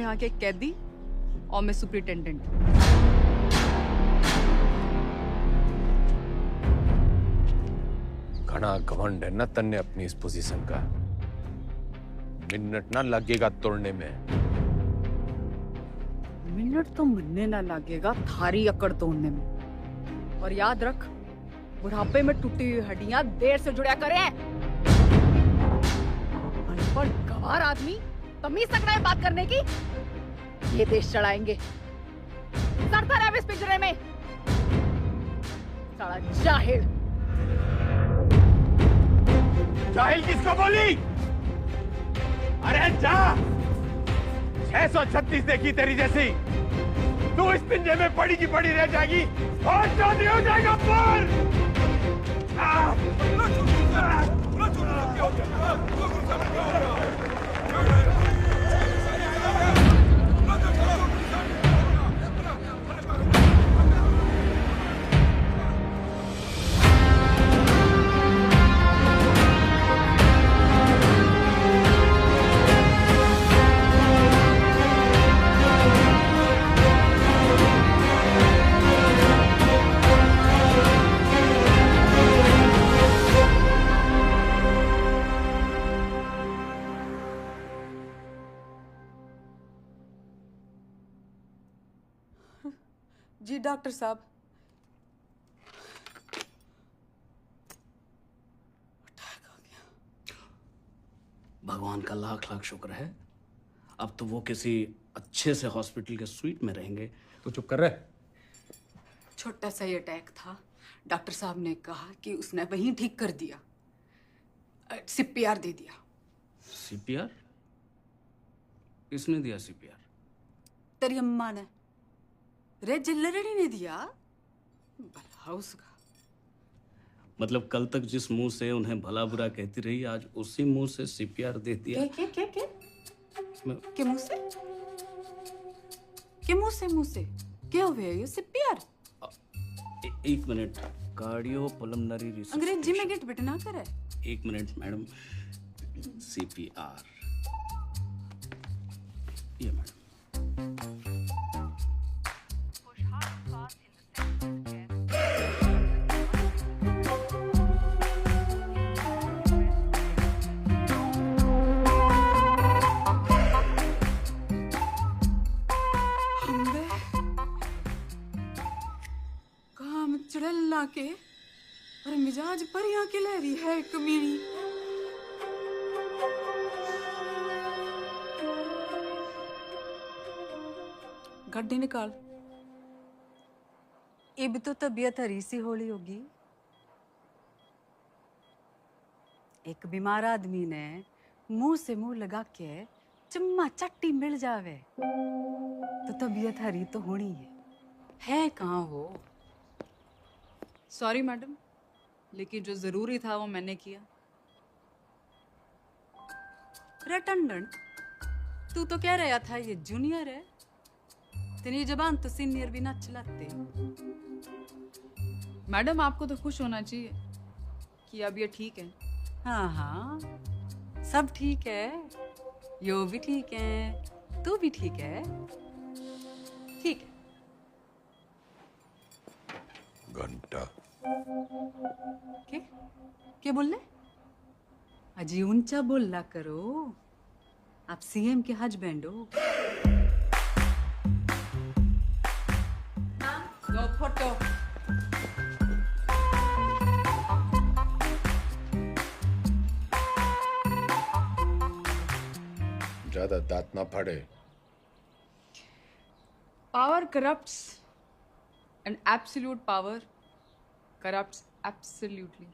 यहाँ के कैदी और मैं सुपरिटेंडेंट। घना घमंड है ना तन्ने अपनी इस पोजीशन का। मिनट ना लगेगा तोड़ने में। मिनट तो मरने ना लगेगा थारी अकड़ तोड़ने में। और याद रख, बुढ़ापे में टूटी हुई हड्डियां देर से जुड़ा करें। अनपढ़ गंवार आदमी तमीज तक नहीं बात करने की, ये देश चढ़ाएंगे। सड़ता रहे इस पिंजरे में, साला जाहिल। जाहिल किसको बोली? अरे जा! 636 देखी तेरी जैसी, तू इस पिंजरे में पड़ी की पड़ी रह जाएगी और शादी हो जाएगा पर। जी डॉक्टर साहब। भगवान का लाख लाख शुक्र है, अब तो वो किसी अच्छे से हॉस्पिटल के स्वीट में रहेंगे। तू चुप कर रहे। छोटा सा ही अटैक था, डॉक्टर साहब ने कहा कि उसने वहीं ठीक कर दिया, सीपीआर दे दिया। सीपीआर? किसने दिया सीपीआर? तेरी अम्मा ने, रे जिल्लरड़ी ने दिया। भला उसका। मतलब कल तक जिस मुंह से उन्हें भला बुरा कहती रही, आज उसी मुंह से सीपीआर दे दिया। के मुंह से? के मुंह से क्या हुआ ये सीपीआर? एक मिनट, कार्डियो पल्मोनरी रिसर्च। अंग्रेजी में गेट बेट ना करे। एक मिनट मैडम, सीपीआर ये मैडम। काम चढ़ला के और मिजाज पर यहाँ की लहरी है कमीनी। गड्डी निकाल। अब तो तबीयत हरी सी होली होगी। एक बीमार आदमी ने मुंह से मुंह लगा के चम्मा चट्टी मिल जावे तो तबीयत हरी तो होनी है कहाँ वो? सॉरी मैडम, लेकिन जो जरूरी था वो मैंने किया। अटेंडेंट, तू तो कह रहा था ये जूनियर है, तेरी जबान तो सीनियर भी ना चलाते। मैडम, आपको तो खुश होना चाहिए कि अब ये ठीक है। हाँ हाँ, सब ठीक है, यो भी ठीक है, तू भी ठीक है। ठीक है। घंटा क्या बोलने? अजी ऊंचा बोलना करो, आप सीएम के हस्बैंड हो। No photo. ज्यादा दांत ना फाड़े। Power corrupts and absolute power corrupts absolutely.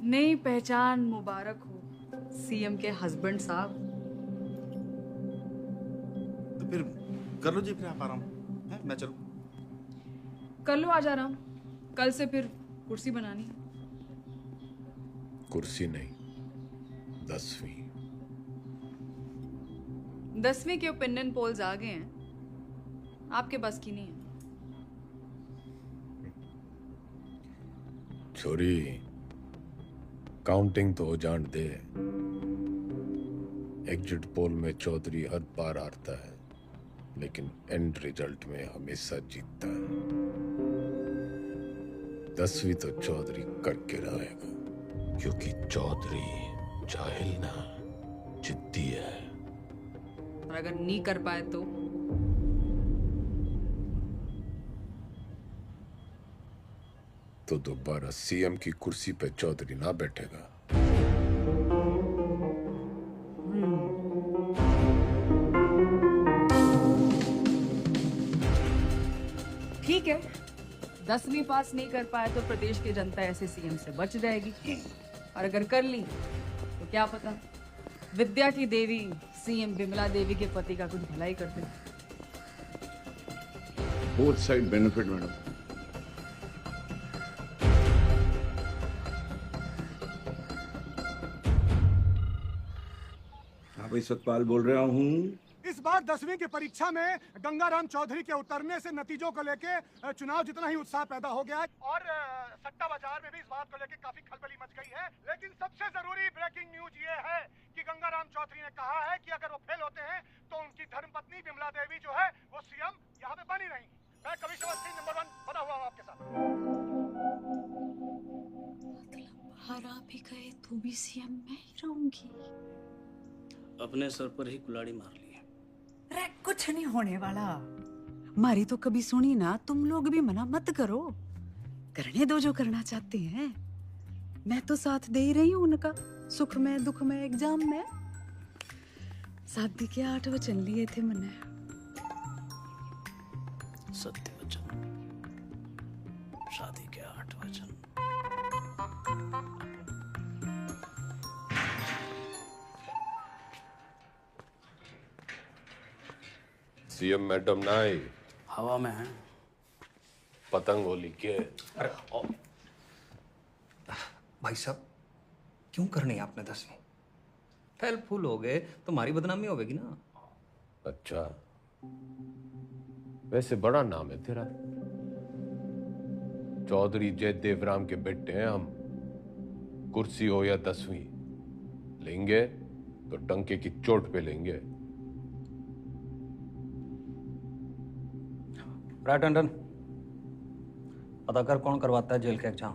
नई पहचान मुबारक हो सीएम के हस्बैंड साहब। तो फिर कर लो जी, फिर आप आराम है, मैं चलूं। कर लो आज आराम, कल से फिर कुर्सी बनानी। कुर्सी नहीं, 10वीं। 10वीं के ओपिनियन पोल्स आ गए हैं, आपके बस की नहीं है। छोरी, काउंटिंग तो हो जान दे। एग्जिट पोल में चौधरी हर बार हारता है। लेकिन एंड रिजल्ट में हमेशा जीतता है। 10वीं तो चौधरी करके रहेगा, क्योंकि चौधरी जाहिल ना जिद्दी है। और अगर नहीं कर पाए तो दोबारा सीएम की कुर्सी पे चौधरी ना बैठेगा। ठीक है, 10वीं पास नहीं कर पाए तो प्रदेश की जनता ऐसे सीएम से बच जाएगी, और अगर कर ली तो क्या पता विद्या की देवी सीएम विमला देवी के पति का कुछ भलाई कर दे। Both side benefit madam. हाँ भाई, सतपाल बोल रहा हूँ। इस बार 10वीं की परीक्षा में गंगाराम चौधरी के उतरने से नतीजों को लेके चुनाव जितना ही उत्साह पैदा हो गया है, और सट्टा बाजार में भी इस बात को लेके काफी खलबली मच गई है। लेकिन सबसे जरूरी ब्रेकिंग न्यूज ये है कि गंगाराम चौधरी ने कहा है कि अगर वो फेल होते हैं तो उनकी धर्मपत्नी विमला देवी जो है वो सीएम यहाँ पे बनी रहेंगी। मैं कमिश्नर सिंह नंबर 1 बना हुआ हूँ आपके साथ। हरा भी गए तो भी सीएम मैं ही रहूंगी। अपने सर पर ही कुल्हाड़ी मार ली है। अरे कुछ नहीं होने वाला, मारी तो कभी सुनी ना। तुम लोग भी मना मत करो, करने दो जो करना चाहते हैं। मैं तो साथ दे ही रही हूँ उनका, सुख में दुख में एग्जाम में। शादी के 8 वचन लिए थे मैंने। सत्य वचन, शादी के 8 वचन। सीएम मैडम ना आई, हवा में है। पतंग होली के। भाई साहब, क्यों करनी है आपने 10वीं? फेल फूल हो गए तो हमारी बदनामी होगी ना। अच्छा, वैसे बड़ा नाम है तेरा। चौधरी जयदेवराम के बेटे हैं हम। कुर्सी हो या 10वीं, लेंगे तो डंके की चोट पे लेंगे। राइट टंडन, पता कर कौन करवाता है जेल के एग्जाम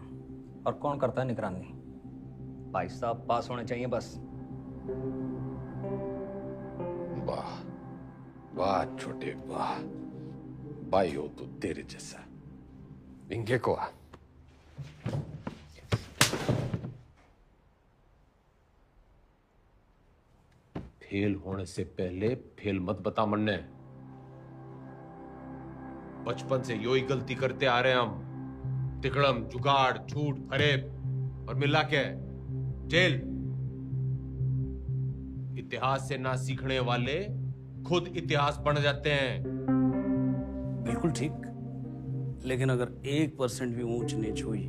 और कौन करता है निगरानी। भाई साहब पास होने चाहिए बस। वाह वाह छोटे वाह, भाई हो तो तेरे जैसा। इंगे को आ। फेल होने से पहले फेल मत बता मन्ने। बचपन से यो ही गलती करते आ रहे हैं हम। तिकड़म, जुगाड़, झूठ, फरेब और मिला के जेल। इतिहास से ना सीखने वाले खुद इतिहास बन जाते हैं। बिल्कुल ठीक, लेकिन अगर 1% भी ऊंच नीच हुई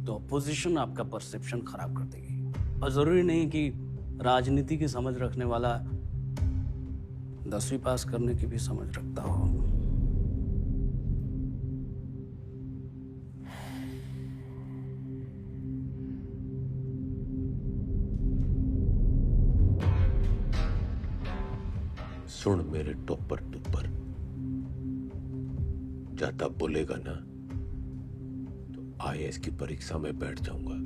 तो अपोजिशन आपका परसेप्शन खराब कर देगी। और जरूरी नहीं कि राजनीति की समझ रखने वाला 10वीं पास करने की भी समझ रखता हो। सुन मेरे टोपर टुपर, ज्यादा बोलेगा ना तो आईएएस की परीक्षा में बैठ जाऊंगा।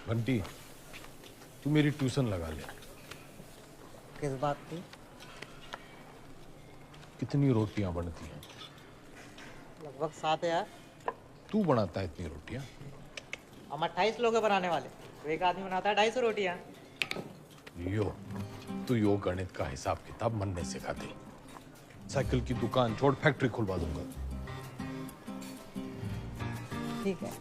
बंटी, तू मेरी ट्यूशन लगा ले। किस बात की? कितनी रोटियां बनती हैं? लगभग 7 यार। तू बनाता है इतनी रोटियां? हम 28 लोग हैं बनाने वाले, तो एक आदमी बनाता है 250 रोटियां। यो गणित का हिसाब किताब मन ने सिखा दे। साइकिल की दुकान छोड़ फैक्ट्री खुलवा दूंगा। ठीक है।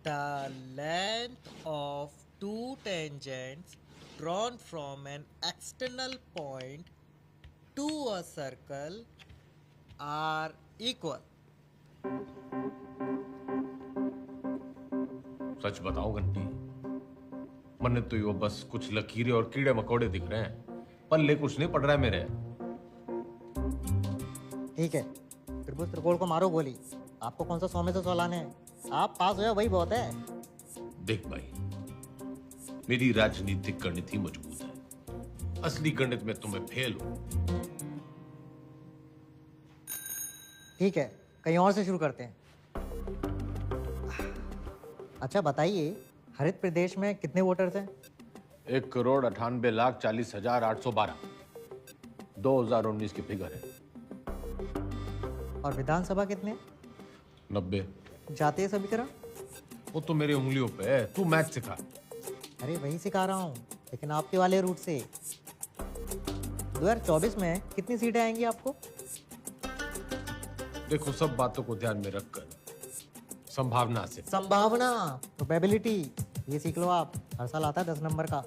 The length of two tangents drawn from an external point to a circle are equal. सच बताओ घंटी, मन्ने तो यो बस कुछ लकीरें और कीड़े मकोड़े दिख रहे हैं, पल्ले कुछ नहीं पड़ रहा है मेरे। ठीक है, त्रिभुज त्रिकोण को मारो गोली। आपको कौन सा 100 में से 100 लाने हैं? आप पास हो वही बहुत है। देख भाई, मेरी राजनीतिक गणित ही मजबूत है, असली गणित में तुम्हें फेल हूं। ठीक है, कहीं और से शुरू करते हैं। अच्छा बताइए, हरित प्रदेश में कितने वोटर्स हैं? 1,98,40,812 2019 की फिगर है। और विधानसभा कितने? 90। जातीय समीकरण? वो तो मेरी उंगलियों पे है, तू मैथ सिखा। अरे वही सिखा रहा हूँ, लेकिन आपके वाले रूट से। 2024 में कितनी सीटें आएंगी आपको? देखो, सब बातों को ध्यान में रखकर संभावना से। संभावना, प्रोबेबिलिटी, ये सीख लो आप। हर साल आता है 10 नंबर का।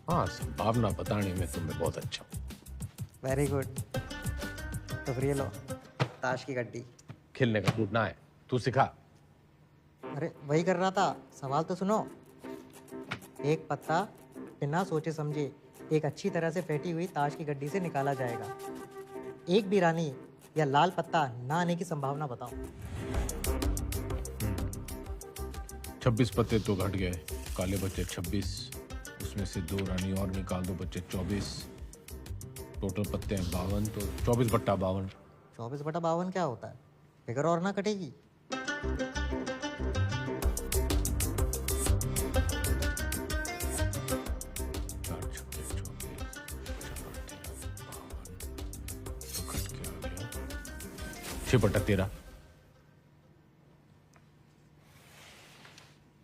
हाँ, संभावना बताने में तुम्हें बहुत अच्छा। Very good. तो फिर ये लो, ताश की गड्डी। खेलने का मूड ना है, तू सिखा। अरे वही कर रहा था, सवाल तो सुनो। एक पत्ता बिना सोचे समझे एक अच्छी तरह से फेंटी हुई ताश की गड्डी से निकाला जाएगा। एक भी रानी या लाल पत्ता ना आने की संभावना बताओ। 26 पत्ते तो घट गए, काले बचे 26, उसमें से 2 रानी और निकाल दो, बचे 24। टोटल पत्ते हैं 52, तो 24/52। 24/52 क्या होता है? फिगर और ना कटेगी। बटा 13।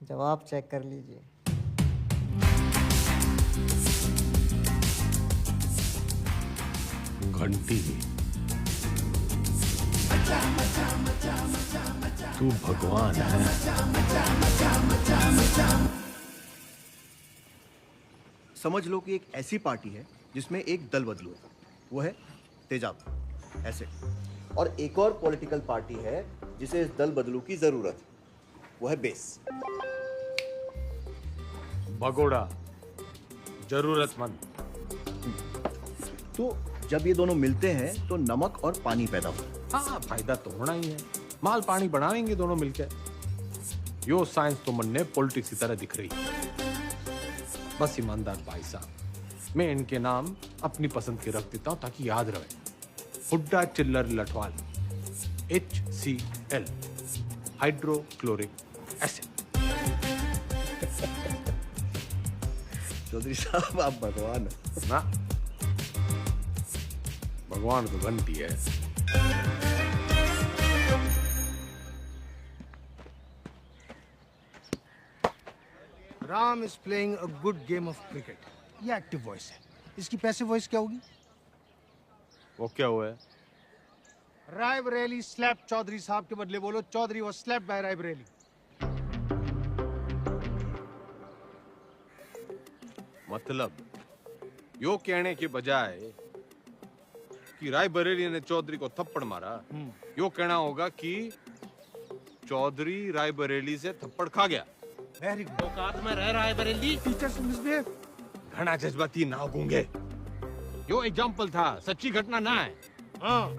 जवाब चेक कर लीजिए। घंटी, तू भगवान है। समझ लो कि एक ऐसी पार्टी है जिसमें एक दल बदलू है, वो है तेजाब, ऐसे। और एक और पॉलिटिकल पार्टी है जिसे इस दल बदलू की जरूरत है, वो है बेस। भगोड़ा, जरूरतमंद। तो जब ये दोनों मिलते हैं तो नमक और पानी पैदा होता है। हाँ, फायदा तो होना ही है। माल पानी बनाएंगे दोनों मिलकर। यो साइंस तो मन ने पॉलिटिक्स की तरह दिख रही है। बस ईमानदार भाई साहब, मैं इनके नाम अपनी पसंद के रख देता हूं ताकि याद रहे। Hooda Chillar Lathwal, HCl, hydrochloric acid. Chaudhary साहब, आप भगवान ना, भगवान तो घंटी है। Ram is playing a good game of cricket. ये एक्टिव वॉइस है, इसकी पैसिव वॉइस क्या होगी? वो क्या हुआ है? रायबरेली स्लैप चौधरी साहब के बदले बोलो, Chaudhary was slapped by Raebareli. मतलब यो कहने के बजाय कि रायबरेली ने चौधरी को थप्पड़ मारा, यो कहना होगा कि चौधरी रायबरेली से थप्पड़ खा गया। Very good. औकात में रह रायबरेली। Teachers misbehave. घना जज्बाती ना होंगे। यो एग्जाम्पल था, सच्ची घटना ना है। हाँ।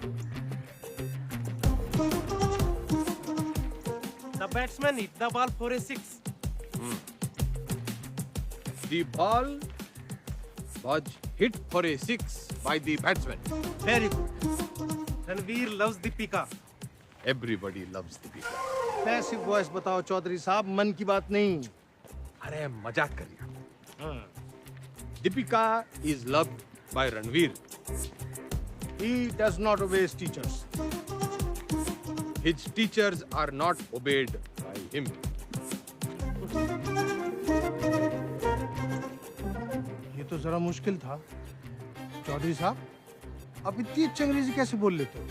The batsman hit the ball for a 6. The ball was hit for a 6 by the batsman. Very good. Ranveer loves Deepika. Everybody loves Deepika. Passive voice बताओ चौधरी साहब, मन की बात नहीं। अरे मजाक कर रहा। Deepika is loved by Ranveer. He does not obey his teachers. His teachers are not obeyed by him. ये तो जरा मुश्किल था चौधरी साहब, आप इतनी अच्छी अंग्रेजी कैसे बोल लेते हो?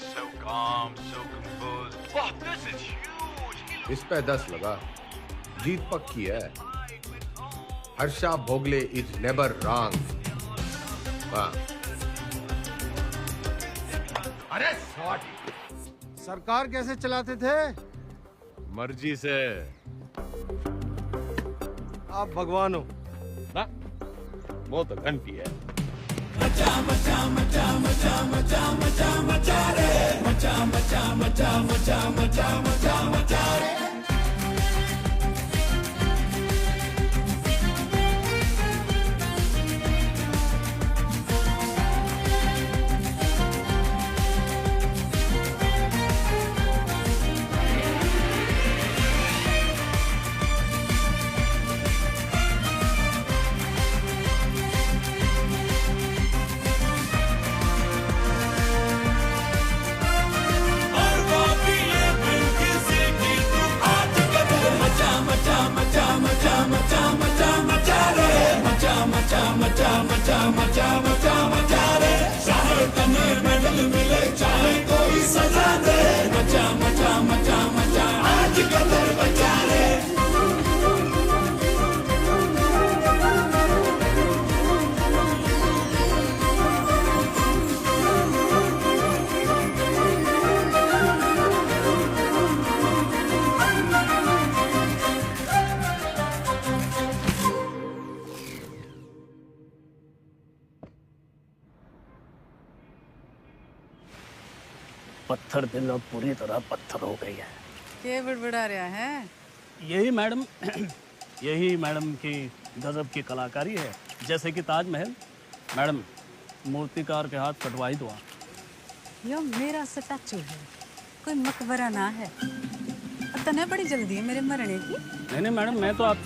So calm, so composed. Wow, this is huge. इस पे 10 लगा, जीत पक्की है। Harsha Bhogle is never wrong. हाँ। अरे सॉरी। सरकार कैसे चलाते थे? मर्जी से। आप भगवान हो ना? वो तो घंटी है। मचा मचा मचा मचा मचा मचा मचा रे, मचा मचा मचा मचा मचा मचा मचा रे। पत्थर दिल अब पूरी तरह पत्थर हो गई है। क्या बड़बड़ा रहा है? यही मैडम की गजब की कलाकारी है। जैसे कि ताजमहल। मैडम, मूर्तिकार के हाथ कटवाई दो। यो मेरा स्टैचू है, कोई मकबरा ना है। तने बड़ी जल्दी है मेरे मरने की। नहीं मैडम, मैं तो आप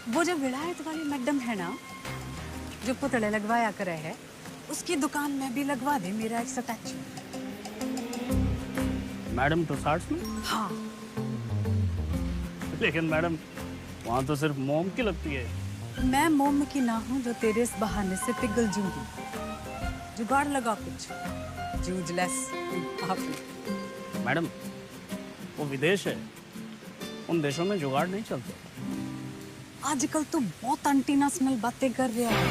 वो जो विलायत वाली मैडम है ना, जो पुतले लगवाया करे है, उसकी दुकान में भी लगवा दे मेरा एक स्टैचू। मैडम तो 60 में? हाँ। लेकिन मैडम, वहाँ तो सिर्फ मोम की लगती है। मैं मोम की ना हूँ जो तेरे इस बहाने से पिघल जूंगी। जुगाड़ लगा कुछ। जूझलेस मैडम, वो विदेश है, उन देशों में जुगाड़ नहीं चलते। आजकल तो बहुत एंटी नेशनल बातें कर रहा है,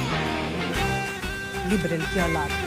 लिबरल की औलाद।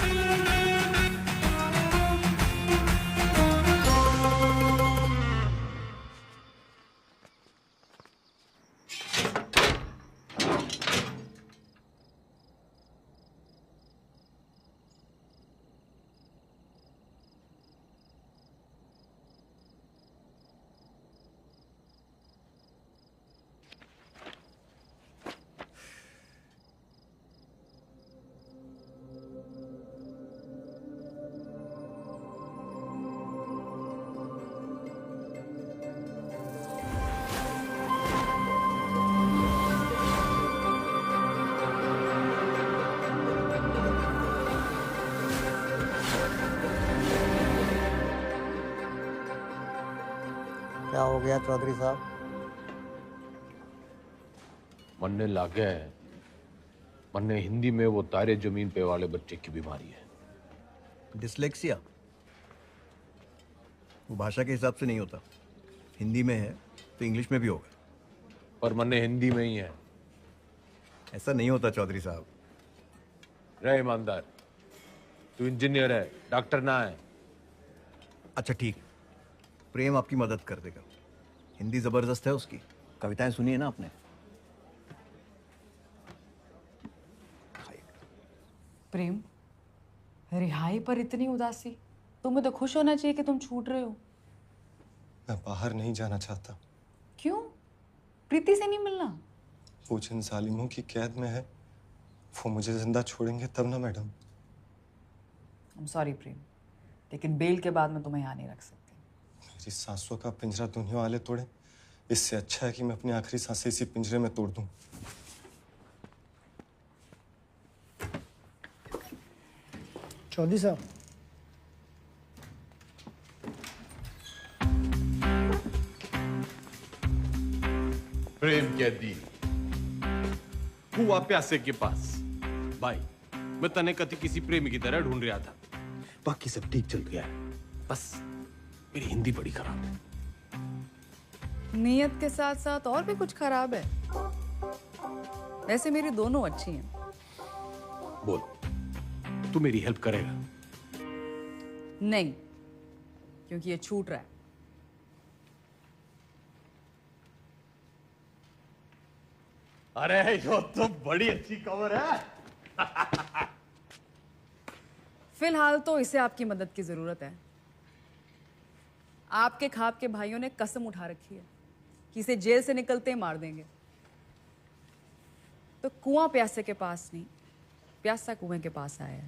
क्या हो गया चौधरी साहब? मन्ने लागे है। मन्ने हिंदी में वो तारे जमीन पे वाले बच्चे की बीमारी है। डिसलेक्सिया वो भाषा के हिसाब से नहीं होता। हिंदी में है तो इंग्लिश में भी होगा। पर मन्ने हिंदी में ही है। ऐसा नहीं होता चौधरी साहब। रहे ईमानदार, तू इंजीनियर है, डॉक्टर ना है। अच्छा ठीक, प्रेम आपकी मदद कर देगा। हिंदी जबरदस्त है उसकी। कविताएं सुनी है ना आपने? प्रेम, रिहाई पर इतनी उदासी? तुम्हें तो खुश होना चाहिए कि तुम छूट रहे हो। मैं बाहर नहीं जाना चाहता। क्यों? प्रीति से नहीं मिलना? वो जिन जालिमों की कैद में है, वो मुझे जिंदा छोड़ेंगे तब ना मैडम। I'm sorry प्रेम, लेकिन बेल के बाद मैं तुम्हें यहाँ नहीं रख सकती। मेरी सांसों का पिंजरा दुनिया वाले तोड़े, इससे अच्छा है कि मैं अपनी आखिरी सांसें इसी पिंजरे में तोड़ दूं। चौधरी साहब, प्रेम कैदी हुआ प्यासे के पास। भाई, मैं तने कति किसी प्रेमी की तरह ढूंढ रहा था। बाकी सब ठीक चल गया है, बस मेरी हिंदी बड़ी खराब है। नीयत के साथ साथ और भी कुछ खराब है। वैसे मेरी दोनों अच्छी हैं। बोल, तू मेरी हेल्प करेगा? नहीं, क्योंकि ये छूट रहा है। अरे यो तो बड़ी अच्छी खबर है। फिलहाल तो इसे आपकी मदद की जरूरत है। आपके खाप के भाइयों ने कसम उठा रखी है कि इसे जेल से निकलते ही मार देंगे। तो कुआं प्यासे के पास नहीं, प्यासा कुएं के पास आया है।